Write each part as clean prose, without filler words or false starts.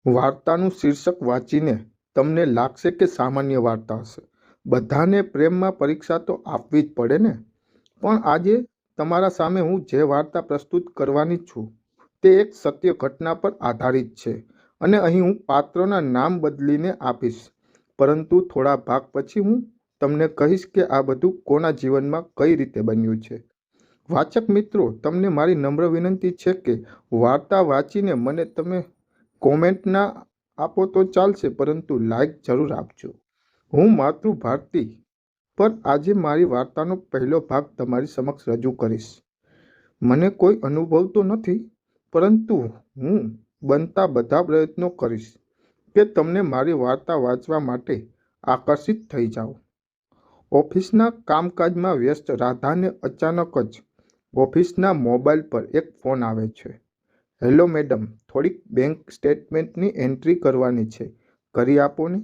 વાર્તાનું શીર્ષક વાંચીને તમને લાગશે કે સામાન્ય વાર્તા હશે. બધાને પ્રેમમાં પરીક્ષા તો આપવી જ પડે ને. પણ આજે તમારા સામે હું જે વાર્તા પ્રસ્તુત કરવાની છું તે એક સત્ય ઘટના પર આધારિત છે અને અહીં હું પાત્રોના નામ બદલીને આપીશ. પરંતુ થોડા ભાગ પછી હું તમને કહીશ કે આ બધું કોના જીવનમાં કઈ રીતે બન્યું છે. વાચક મિત્રો, તમને મારી નમ્ર વિનંતી છે કે વાર્તા વાંચીને મને તમે કોમેન્ટ ના આપો તો ચાલશે, પરંતુ લાઈક જરૂર આપજો. હું માતૃ ભારતી પર આજે મારી વાર્તાનો પહેલો ભાગ તમારી સમક્ષ રજૂ કરીશ. મને કોઈ અનુભવ તો નથી, પરંતુ હું બનતા બધા પ્રયત્નો કરીશ કે તમને મારી વાર્તા વાંચવા માટે આકર્ષિત થઈ જાઓ. ઓફિસના કામકાજમાં વ્યસ્ત રાધાને અચાનક જ ઓફિસના મોબાઈલ પર એક ફોન આવે છે. હેલો મેડમ, થોડીક બેંક સ્ટેટમેન્ટની એન્ટ્રી કરવાની છે, કરી આપો ને.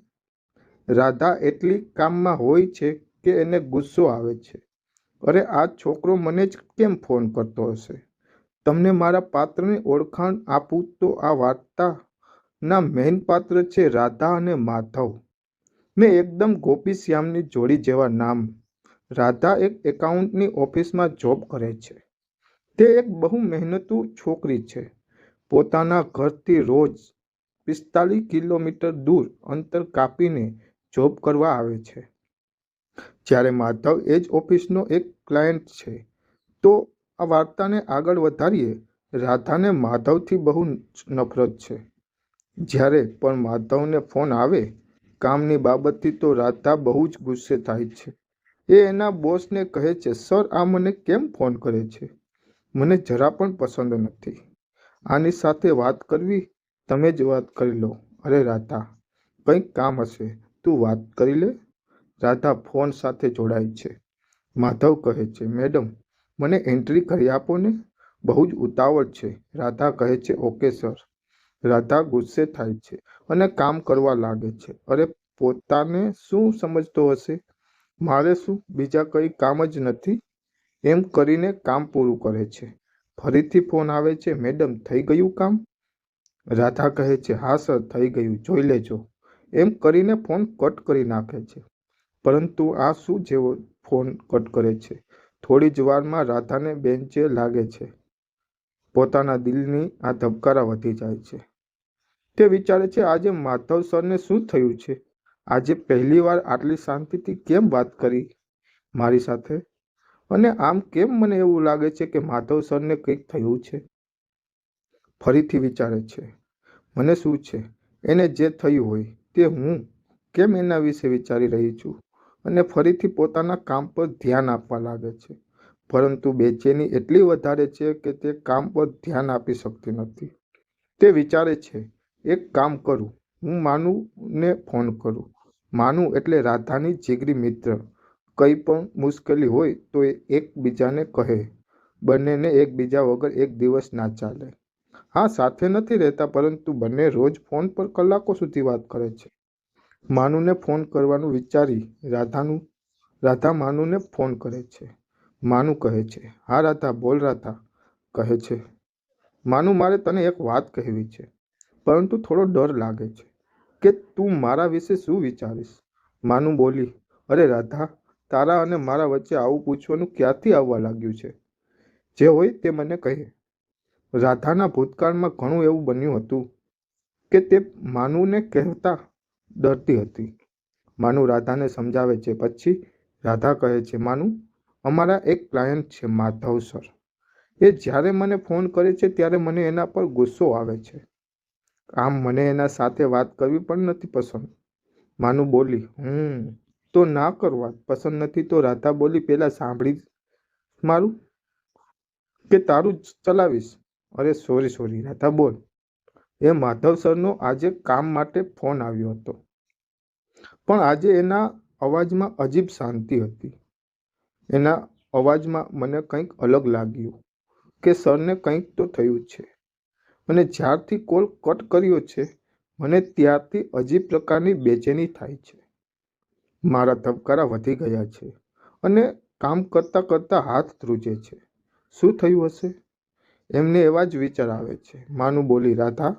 રાધા એટલી કામમાં હોય છે કે એને ગુસ્સો આવે છે. અરે, આ છોકરો મને જ કેમ ફોન કરતો હશે. તમને મારા પાત્રની ઓળખાણ આપું તો આ વાર્તાના મેઇન પાત્ર છે રાધા અને માધવ. મેં એકદમ ગોપીશ્યામની જોડી જેવા નામ. રાધા એક એકાઉન્ટની ઓફિસમાં જોબ કરે છે. તે એક બહુ મહેનતુ છોકરી છે. પોતાના ઘરથી રોજ 45 કિલોમીટર દૂર અંતર કાપીને જોબ કરવા આવે છે. જ્યારે માધવ એ જ ઓફિસનો એક ક્લાયન્ટ છે. તો આ વાર્તાને આગળ વધારીએ. રાધાને માધવથી બહુ નફરત છે. જ્યારે પણ માધવને ફોન આવે કામની બાબતથી તો રાધા બહુ જ ગુસ્સે થાય છે. એ એના બોસને કહે છે, સર, આ મને કેમ ફોન કરે છે? મને જરા પણ પસંદ નથી. આની સાથે વાત કરવી, તમે જ વાત કરી લો. અરે રાધા, કંઈક કામ હશે, તું વાત કરી લે. રાધા ફોન સાથે જોડાય છે. માધવ કહે છે, મેડમ, મને એન્ટ્રી કરી આપો ને, બહુ જ ઉતાવળ છે. રાધા કહે છે, ઓકે સર. રાધા ગુસ્સે થાય છે અને કામ કરવા લાગે છે. અરે, પોતાને શું સમજતો હશે? મારે શું બીજા કંઈ કામ જ નથી? એમ કરીને કામ પૂરું કરે છે. ફરીથી ફોન આવે છે, મેડમ, થઈ ગયું કામ? રાધા કહે છે, હા સર, થઈ ગયું, જોઈ લેજો. એમ કરીને ફોન કટ કરી નાખે છે. પરંતુ આ શું જેવો ફોન કટ કરે છે. થોડી જ વારમાં રાધાને બેચેન લાગે છે. પોતાના દિલની આ ધબકારા વધી જાય છે. તે વિચારે છે, આજે માધવ સરને શું થયું છે? આજે પહેલીવાર આટલી શાંતિથી કેમ વાત કરી મારી સાથે? અને આમ કેમ મને એવું લાગે છે કે માધવ સરને કંઈક થયું છે? ફરીથી વિચારે છે, મને શું છે? એને જે થયું હોય તે હું કેમ એના વિશે વિચારી રહી છું? અને ફરીથી પોતાના કામ પર ધ્યાન આપવા લાગે છે. પરંતુ બેચેની એટલી વધારે છે કે તે કામ પર ધ્યાન આપી શકતી નથી. તે વિચારે છે, એક કામ કરું, હું માનુને ફોન કરું. માનુ એટલે રાધાની જીગરી મિત્ર. કંઈ પણ મુશ્કેલી હોય તો એ એકબીજાને કહે. બંનેને એકબીજા વગર એક દિવસ ના ચાલે. હા, સાથે નથી રહેતા, પરંતુ બંને રોજ ફોન પર કલાકો સુધી વાત કરે છે. માનુને ફોન કરવાનું વિચારી રાધા માનુને ફોન કરે છે. માનુ કહે છે, હા રાધા, બોલ. રાધા કહે છે, માનુ, મારે તને એક વાત કહેવી છે, પરંતુ થોડો ડર લાગે છે કે તું મારા વિશે શું વિચારીશ. માનુ બોલી, અરે રાધા, તારા અને મારા વચ્ચે આવું પૂછવાનું ક્યાંથી આવવા લાગ્યું છે? જે હોય તે મને કહે. રાધાના ભૂતકાળમાં ઘણું એવું બન્યું હતું કે તે માનુને કહેતા ડરતી હતી. માનુ રાધાને સમજાવે છે. પછી રાધા કહે છે, માનુ, અમારા એક ક્લાયન્ટ છે માધવ સર. એ જ્યારે મને ફોન કરે છે ત્યારે મને એના પર ગુસ્સો આવે છે. આમ મને એના સાથે વાત કરવી પણ નથી પસંદ. માનુ બોલી, તો ના કરવા પસંદ નથી તો? રાધા બોલી, પહેલા સાંભળી મારું કે તારું જ ચલાવીશ? અરે સોરી, રાધા બોલ. એ માધવ સરનો આજે કામ માટે ફોન આવ્યો હતો, પણ આજે એના અવાજમાં અજીબ શાંતિ હતી. એના અવાજમાં મને કંઈક અલગ લાગ્યું કે સરને કંઈક તો થયું છે. અને જ્યારથી કોલ કટ કર્યો છે મને ત્યારથી અજીબ પ્રકારની બેચેની થાય છે. મારા ધબકારા વધી ગયા છે અને કામ કરતાં કરતાં હાથ ધ્રુજે છે. શું થયું હશે? એમને એવા જ વિચાર આવે છે. માનુ બોલી, રાધા,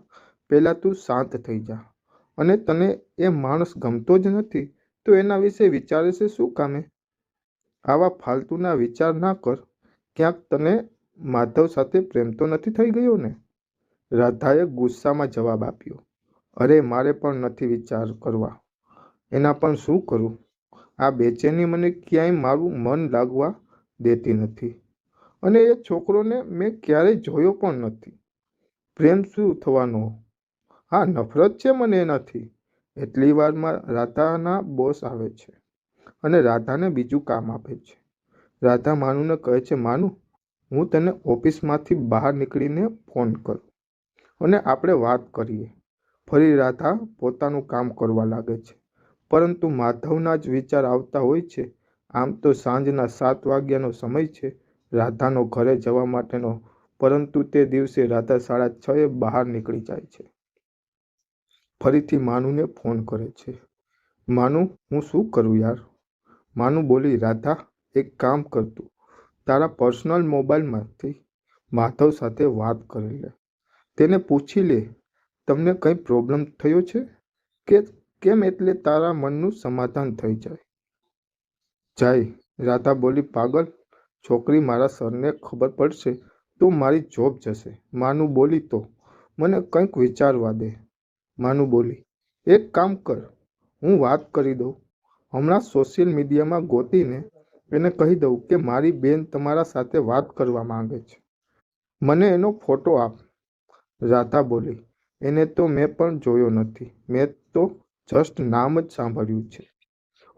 પહેલાં તું શાંત થઈ જા. અને તને એ માણસ ગમતો જ નથી તો એના વિશે વિચારે છે શું કામે? આવા ફાલતુના વિચાર ના કર. ક્યાંક તને માધવ સાથે પ્રેમ તો નથી થઈ ગયો ને? રાધાએ ગુસ્સામાં જવાબ આપ્યો. અરે મારે પણ નથી વિચાર કરવા. એના પણ શું કરું? આ બેચેની મને ક્યાંય મારું મન લાગવા દેતી નથી. અને એ છોકરોને મેં ક્યારેય જોયો પણ નથી. પ્રેમ શું થવાનો? હા, નફરત છે મને એનાથી. એટલી વારમાં રાધાના બોસ આવે છે અને રાધાને બીજું કામ આપે છે. રાધા માનુને કહે છે, માનુ, હું તને ઓફિસમાંથી બહાર નીકળીને ફોન કરું અને આપણે વાત કરીએ. ફરી રાધા પોતાનું કામ કરવા લાગે છે. પરંતુ માધવના જ વિચાર આવતા હોય છે. આમ તો સાંજના 7 વાગ્યાનો સમય છે રાધાનો ઘરે જવા માટેનો, પરંતુ તે દિવસે રાધા 6:30 બહાર નીકળી જાય છે. ફરીથી માનુને ફોન કરે છે. માનુ, હું શું કરું યાર? માનુ બોલી, રાધા, એક કામ કર તું તારા પર્સનલ મોબાઈલમાંથી માધવ સાથે વાત કરી લે. તેને પૂછી લે તમને કંઈ પ્રોબ્લેમ થયો છે કે કેમ, એટલે તારા મનનું સમાધાન થઈ જાય. રાધા બોલી, પાગલ છોકરી, મારા સરને ખબર પડશે તો મારી જોબ જશે. માનુ બોલી, તો મને કંઈક વિચારવા દે. માનુ બોલી, એક કામ કર, હું વાત કરી દઉં. હમણાં સોશિયલ મીડિયામાં ગોતીને એને કહી દઉં કે મારી બેન તમારા સાથે વાત કરવા માંગે છે. મને એનો ફોટો આપ. રાધા બોલી, એને તો મેં પણ જોયો નથી. મેં તો જસ્ટ નામ જ સાંભળ્યું છે.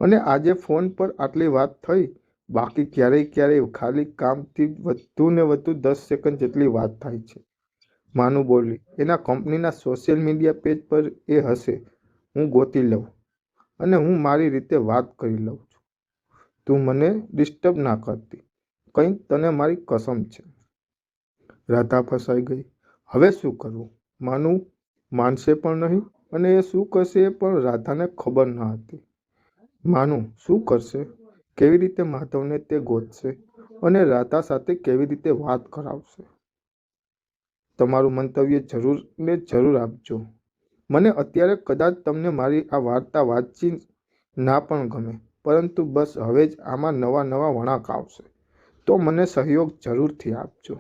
અને આજે ફોન પર આટલી વાત થઈ. બાકી ક્યારેય ખાલી કામથી વધુ ને વધુ 10 સેકન્ડ જેટલી વાત થાય છે. માનુ બોલી, એના કંપનીના સોશિયલ મીડિયા પેજ પર એ હશે. હું ગોતી લઉં અને હું મારી રીતે વાત કરી લઉં છું. તું મને ડિસ્ટર્બ ના કરતી. કંઈક તને મારી કસમ છે. રાધા ફસાઈ ગઈ. હવે શું કરવું? માનુ માનશે પણ નહીં અને એ શું કરશે એ પણ રાધાને ખબર ન હતી. માનુ શું કરશે? કેવી રીતે માધવને તે ગોતશે અને રાધા સાથે કેવી રીતે વાત કરાવશે? તમારું મંતવ્ય જરૂર ને જરૂર આપજો. મને અત્યારે કદાચ તમને મારી આ વાર્તા વાંચી ના પણ ગમે, પરંતુ બસ હવે જ આમાં નવા વળાંક આવશે તો મને સહયોગ જરૂરથી આપજો.